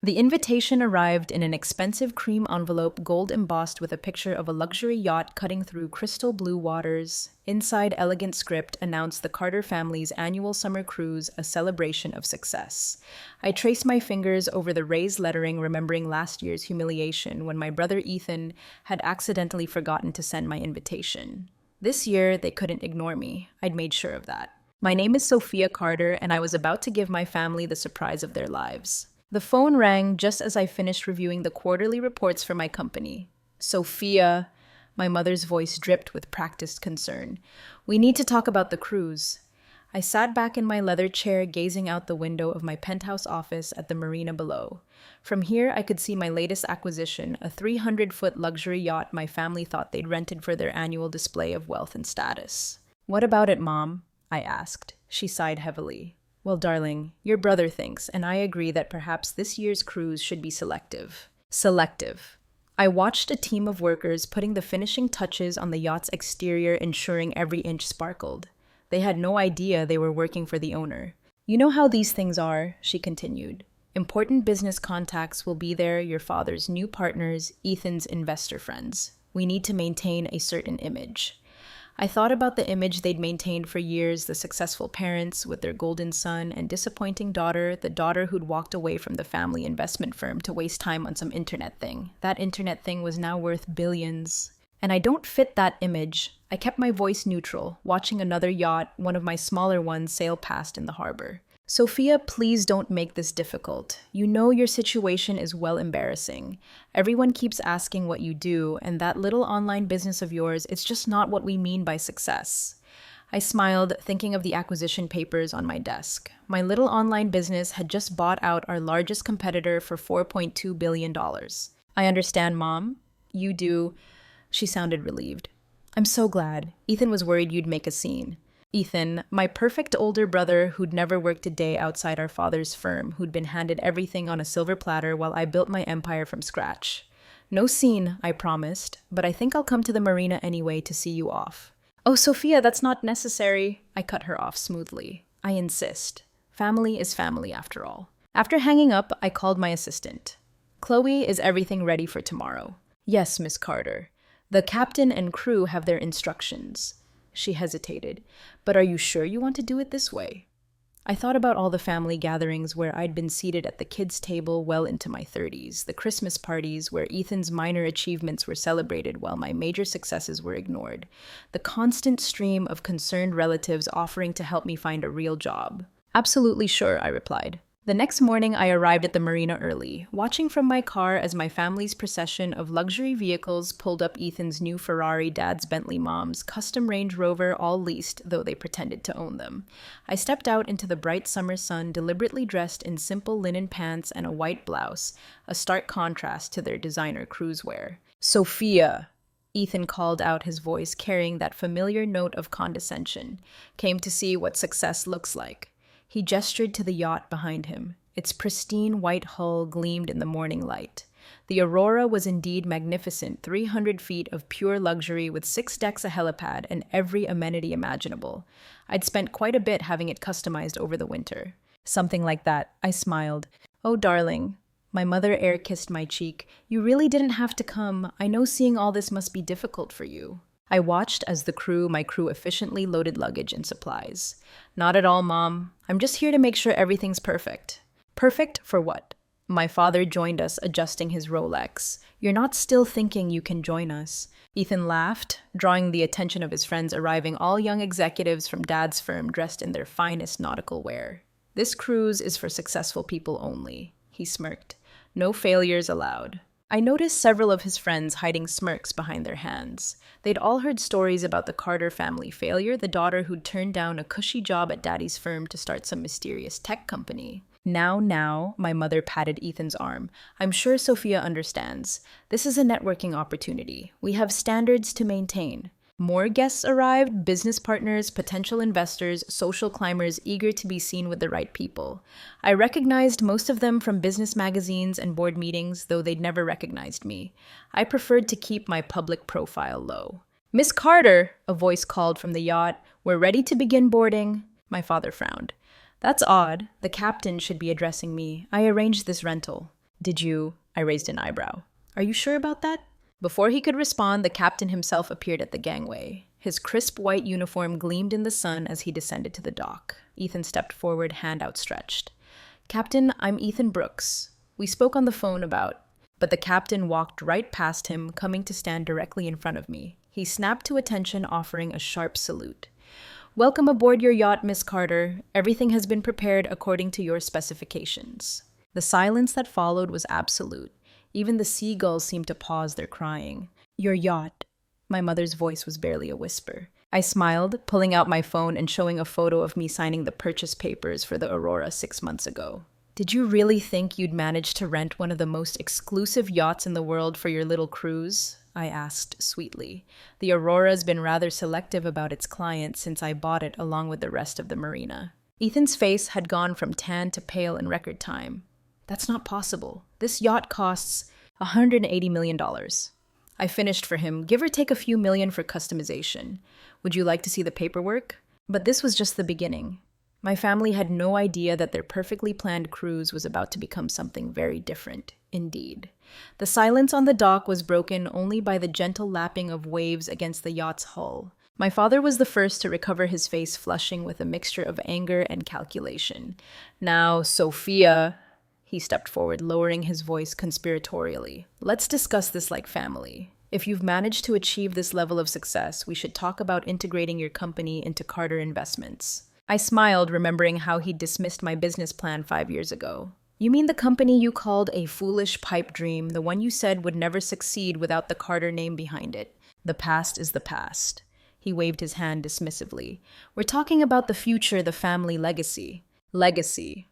The invitation arrived in an expensive cream envelope, gold embossed with a picture of a luxury yacht cutting through crystal blue waters. Inside, elegant script announced the Carter family's annual summer cruise, a celebration of success. I traced my fingers over the raised lettering, remembering last year's humiliation when my brother Ethan had accidentally forgotten to send my invitation. This year, they couldn't ignore me. I'd made sure of that. My name is Sophia Carter, and I was about to give my family the surprise of their lives. The phone rang just as I finished reviewing the quarterly reports for my company. Sophia, my mother's voice dripped with practiced concern. We need to talk about the cruise. I sat back in my leather chair, gazing out the window of my penthouse office at the marina below. From here, I could see my latest acquisition, a 300-foot luxury yacht my family thought they'd rented for their annual display of wealth and status. What about it, Mom? I asked. She sighed heavily. Well, darling, your brother thinks, and I agree that perhaps this year's cruise should be selective. Selective. I watched a team of workers putting the finishing touches on the yacht's exterior, ensuring every inch sparkled. They had no idea they were working for the owner. You know how these things are, she continued. Important business contacts will be there, your father's new partners, Ethan's investor friends. We need to maintain a certain image. I thought about the image they'd maintained for years, the successful parents with their golden son and disappointing daughter, the daughter who'd walked away from the family investment firm to waste time on some internet thing. That internet thing was now worth billions. And I don't fit that image. I kept my voice neutral, watching another yacht, one of my smaller ones, sail past in the harbor. Sophia, please don't make this difficult. You know your situation is well embarrassing. Everyone keeps asking what you do, and that little online business of yours, it's just not what we mean by success. I smiled, thinking of the acquisition papers on my desk. My little online business had just bought out our largest competitor for $4.2 billion. I understand, Mom. You do. She sounded relieved. I'm so glad. Ethan was worried you'd make a scene. Ethan, my perfect older brother who'd never worked a day outside our father's firm, who'd been handed everything on a silver platter while I built my empire from scratch. No scene, I promised, but I think I'll come to the marina anyway to see you off. Oh, Sophia, that's not necessary. I cut her off smoothly. I insist. Family is family, after all. After hanging up, I called my assistant. Chloe, is everything ready for tomorrow? Yes, Miss Carter. The captain and crew have their instructions. She hesitated. But are you sure you want to do it this way? I thought about all the family gatherings where I'd been seated at the kids' table well into my 30s, the Christmas parties where Ethan's minor achievements were celebrated while my major successes were ignored, the constant stream of concerned relatives offering to help me find a real job. Absolutely sure, I replied. The next morning, I arrived at the marina early, watching from my car as my family's procession of luxury vehicles pulled up. Ethan's new Ferrari, Dad's Bentley, Mom's custom Range Rover, all leased, though they pretended to own them. I stepped out into the bright summer sun, deliberately dressed in simple linen pants and a white blouse, a stark contrast to their designer cruise wear. Sophia! Ethan called out, his voice carrying that familiar note of condescension. Came to see what success looks like. He gestured to the yacht behind him. Its pristine white hull gleamed in the morning light. The Aurora was indeed magnificent, 300 feet of pure luxury with 6 decks, a helipad, and every amenity imaginable. I'd spent quite a bit having it customized over the winter. Something like that, I smiled. Oh, darling. My mother air-kissed my cheek. You really didn't have to come. I know seeing all this must be difficult for you. I watched as my crew efficiently loaded luggage and supplies. Not at all, Mom. I'm just here to make sure everything's perfect. Perfect for what? My father joined us, adjusting his Rolex. You're not still thinking you can join us. Ethan laughed, drawing the attention of his friends arriving, all young executives from Dad's firm dressed in their finest nautical wear. This cruise is for successful people only. He smirked. No failures allowed. I noticed several of his friends hiding smirks behind their hands. They'd all heard stories about the Carter family failure, the daughter who'd turned down a cushy job at Daddy's firm to start some mysterious tech company. Now, my mother patted Ethan's arm. I'm sure Sophia understands. This is a networking opportunity. We have standards to maintain. More guests arrived, business partners, potential investors, social climbers eager to be seen with the right people. I recognized most of them from business magazines and board meetings, though they'd never recognized me. I preferred to keep my public profile low. Miss Carter, a voice called from the yacht. We're ready to begin boarding. My father frowned. That's odd. The captain should be addressing me. I arranged this rental. Did you? I raised an eyebrow. Are you sure about that? Before he could respond, the captain himself appeared at the gangway. His crisp white uniform gleamed in the sun as he descended to the dock. Ethan stepped forward, hand outstretched. Captain, I'm Ethan Brooks. We spoke on the phone about... But the captain walked right past him, coming to stand directly in front of me. He snapped to attention, offering a sharp salute. Welcome aboard your yacht, Miss Carter. Everything has been prepared according to your specifications. The silence that followed was absolute. Even the seagulls seemed to pause their crying. Your yacht. My mother's voice was barely a whisper. I smiled, pulling out my phone and showing a photo of me signing the purchase papers for the Aurora 6 months ago. Did you really think you'd manage to rent one of the most exclusive yachts in the world for your little cruise? I asked sweetly. The Aurora's been rather selective about its clients since I bought it along with the rest of the marina. Ethan's face had gone from tan to pale in record time. That's not possible. This yacht costs $180 million. I finished for him, give or take a few million for customization. Would you like to see the paperwork? But this was just the beginning. My family had no idea that their perfectly planned cruise was about to become something very different, indeed. The silence on the dock was broken only by the gentle lapping of waves against the yacht's hull. My father was the first to recover, his face flushing with a mixture of anger and calculation. Now, Sophia... He stepped forward, lowering his voice conspiratorially. Let's discuss this like family. If you've managed to achieve this level of success, we should talk about integrating your company into Carter Investments. I smiled, remembering how he'd dismissed my business plan 5 years ago. You mean the company you called a foolish pipe dream, the one you said would never succeed without the Carter name behind it? The past is the past. He waved his hand dismissively. We're talking about the future, the family legacy. Legacy.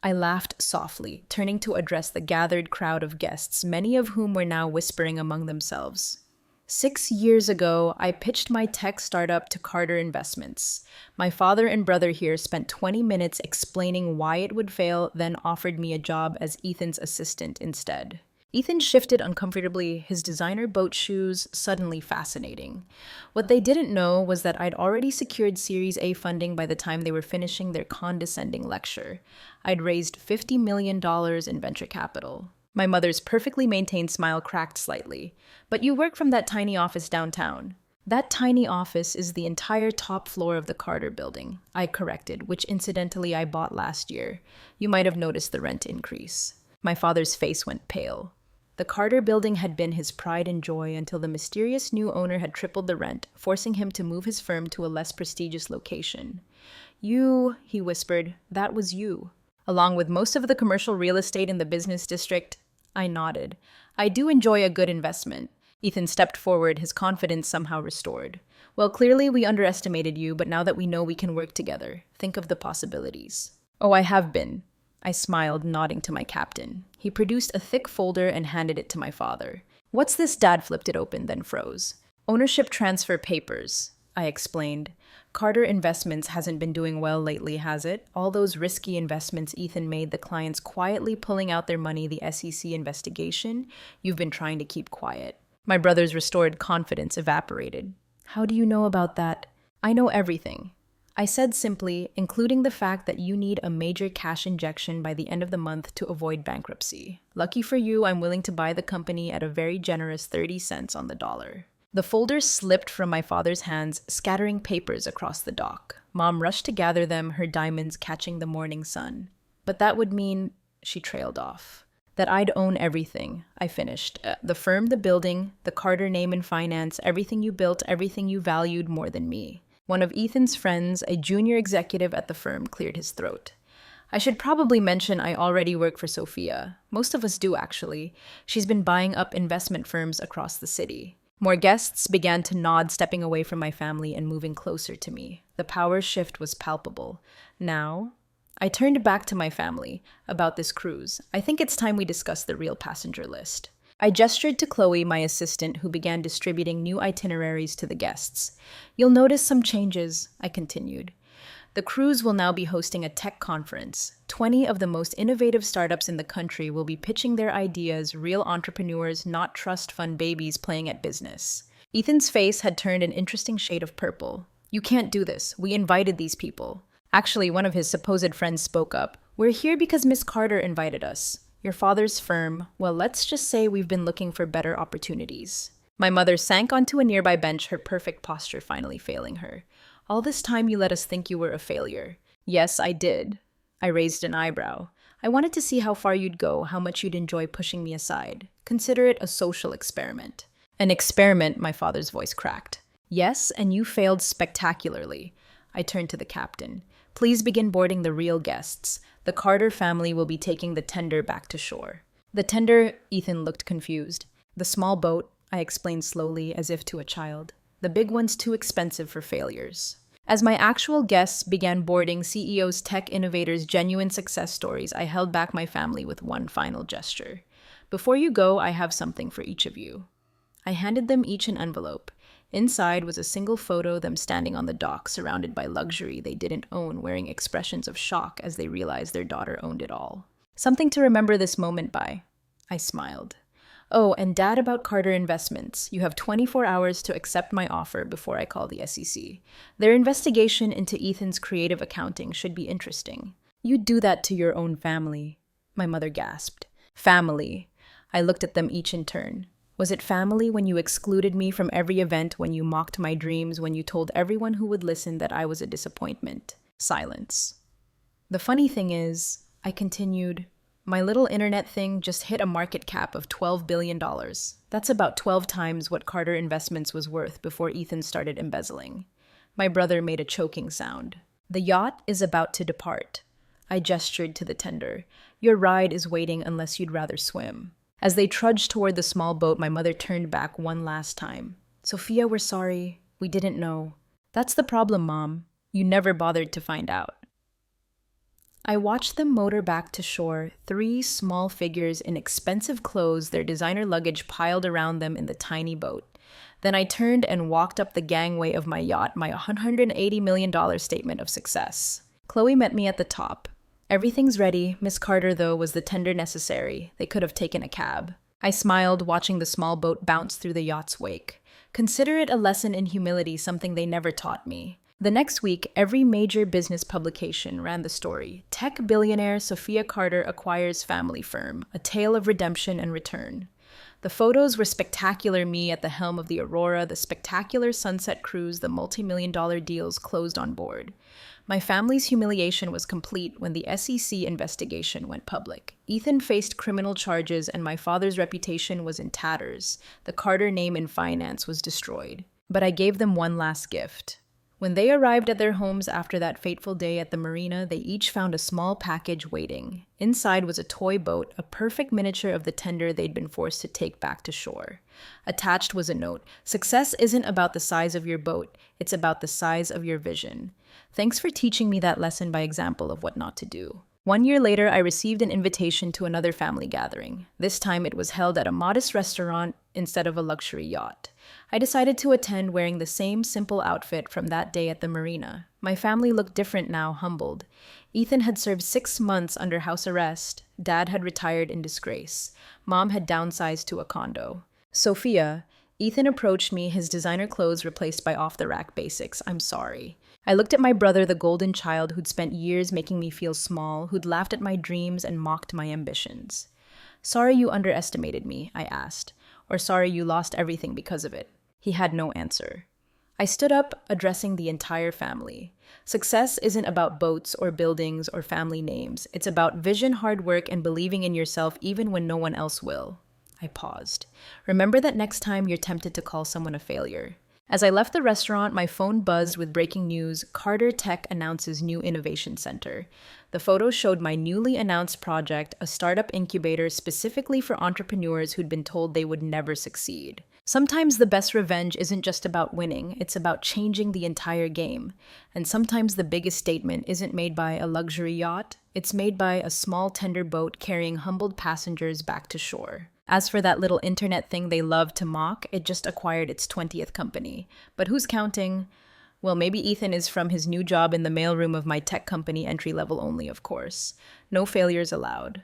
I laughed softly, turning to address the gathered crowd of guests, many of whom were now whispering among themselves. 6 years ago, I pitched my tech startup to Carter Investments. My father and brother here spent 20 minutes explaining why it would fail, then offered me a job as Ethan's assistant instead. Ethan shifted uncomfortably, his designer boat shoes suddenly fascinating. What they didn't know was that I'd already secured Series A funding by the time they were finishing their condescending lecture. I'd raised $50 million in venture capital. My mother's perfectly maintained smile cracked slightly. But you work from that tiny office downtown. That tiny office is the entire top floor of the Carter building, I corrected, which incidentally I bought last year. You might have noticed the rent increase. My father's face went pale. The Carter building had been his pride and joy until the mysterious new owner had tripled the rent, forcing him to move his firm to a less prestigious location. You, he whispered, that was you. Along with most of the commercial real estate in the business district. I nodded. I do enjoy a good investment. Ethan stepped forward, his confidence somehow restored. Well, clearly we underestimated you, but now that we know we can work together, think of the possibilities. Oh, I have been. I smiled, nodding to my captain. He produced a thick folder and handed it to my father. What's this? Dad flipped it open, then froze. Ownership transfer papers, I explained. Carter Investments hasn't been doing well lately, has it? All those risky investments Ethan made, the clients quietly pulling out their money, the SEC investigation, you've been trying to keep quiet. My brother's restored confidence evaporated. How do you know about that? I know everything. I said simply, including the fact that you need a major cash injection by the end of the month to avoid bankruptcy. Lucky for you, I'm willing to buy the company at a very generous 30 cents on the dollar. The folder slipped from my father's hands, scattering papers across the dock. Mom rushed to gather them, her diamonds catching the morning sun. But that would mean, she trailed off, that I'd own everything, I finished. The firm, the building, the Carter name in finance, everything you built, everything you valued more than me. One of Ethan's friends, a junior executive at the firm, cleared his throat. I should probably mention I already work for Sophia. Most of us do, actually. She's been buying up investment firms across the city. More guests began to nod, stepping away from my family and moving closer to me. The power shift was palpable. Now, I turned back to my family about this cruise. I think it's time we discuss the real passenger list. I gestured to Chloe, my assistant, who began distributing new itineraries to the guests. You'll notice some changes, I continued. The cruise will now be hosting a tech conference. 20 of the most innovative startups in the country will be pitching their ideas, real entrepreneurs, not trust fund babies playing at business. Ethan's face had turned an interesting shade of purple. You can't do this. We invited these people. Actually, one of his supposed friends spoke up. We're here because Miss Carter invited us. Your father's firm, well, let's just say we've been looking for better opportunities. My mother sank onto a nearby bench, her perfect posture finally failing her. All this time you let us think you were a failure. Yes, I did. I raised an eyebrow. I wanted to see how far you'd go, how much you'd enjoy pushing me aside. Consider it a social experiment. An experiment, my father's voice cracked. Yes, and you failed spectacularly. I turned to the captain. Please begin boarding the real guests. The Carter family will be taking the tender back to shore. The tender, Ethan looked confused. The small boat, I explained slowly as if to a child. The big one's too expensive for failures. As my actual guests began boarding CEOs, tech innovators' genuine success stories, I held back my family with one final gesture. Before you go, I have something for each of you. I handed them each an envelope. Inside was a single photo, them standing on the dock, surrounded by luxury they didn't own, wearing expressions of shock as they realized their daughter owned it all. Something to remember this moment by. I smiled. Oh, and Dad, about Carter Investments. You have 24 hours to accept my offer before I call the SEC. Their investigation into Ethan's creative accounting should be interesting. You'd do that to your own family, my mother gasped. Family. I looked at them each in turn. Was it family when you excluded me from every event, when you mocked my dreams, when you told everyone who would listen that I was a disappointment? Silence. The funny thing is, I continued, my little internet thing just hit a market cap of $12 billion. That's about 12 times what Carter Investments was worth before Ethan started embezzling. My brother made a choking sound. The yacht is about to depart. I gestured to the tender. Your ride is waiting unless you'd rather swim. As they trudged toward the small boat, my mother turned back one last time. Sophia, we're sorry. We didn't know. That's the problem, Mom. You never bothered to find out. I watched them motor back to shore, three small figures in expensive clothes, their designer luggage piled around them in the tiny boat. Then I turned and walked up the gangway of my yacht, my $180 million statement of success. Chloe met me at the top. Everything's ready. Miss Carter, though, was the tender necessary. They could have taken a cab. I smiled, watching the small boat bounce through the yacht's wake. Consider it a lesson in humility, something they never taught me. The next week, every major business publication ran the story. Tech billionaire Sophia Carter acquires family firm, a tale of redemption and return. The photos were spectacular, me at the helm of the Aurora, the spectacular sunset cruise, the multi-million-dollar deals closed on board. My family's humiliation was complete when the SEC investigation went public. Ethan faced criminal charges and my father's reputation was in tatters. The Carter name in finance was destroyed. But I gave them one last gift. When they arrived at their homes after that fateful day at the marina, they each found a small package waiting. Inside was a toy boat, a perfect miniature of the tender they'd been forced to take back to shore. Attached was a note. Success isn't about the size of your boat, it's about the size of your vision. Thanks for teaching me that lesson by example of what not to do. 1 year later, I received an invitation to another family gathering. This time it was held at a modest restaurant instead of a luxury yacht. I decided to attend wearing the same simple outfit from that day at the marina. My family looked different now, humbled. Ethan had served 6 months under house arrest. Dad had retired in disgrace. Mom had downsized to a condo. Sophia, Ethan approached me, his designer clothes replaced by off-the-rack basics. I'm sorry. I looked at my brother, the golden child who'd spent years making me feel small, who'd laughed at my dreams and mocked my ambitions. Sorry you underestimated me, I asked. Or sorry you lost everything because of it. He had no answer. I stood up, addressing the entire family. Success isn't about boats or buildings or family names. It's about vision, hard work, and believing in yourself even when no one else will. I paused. Remember that next time you're tempted to call someone a failure. As I left the restaurant, my phone buzzed with breaking news. Carter Tech announces new innovation center. The photos showed my newly announced project, a startup incubator specifically for entrepreneurs who'd been told they would never succeed. Sometimes the best revenge isn't just about winning, it's about changing the entire game. And sometimes the biggest statement isn't made by a luxury yacht, it's made by a small tender boat carrying humbled passengers back to shore. As for that little internet thing they love to mock, it just acquired its 20th company. But who's counting? Well, maybe Ethan is from his new job in the mailroom of my tech company, entry level only, of course. No failures allowed.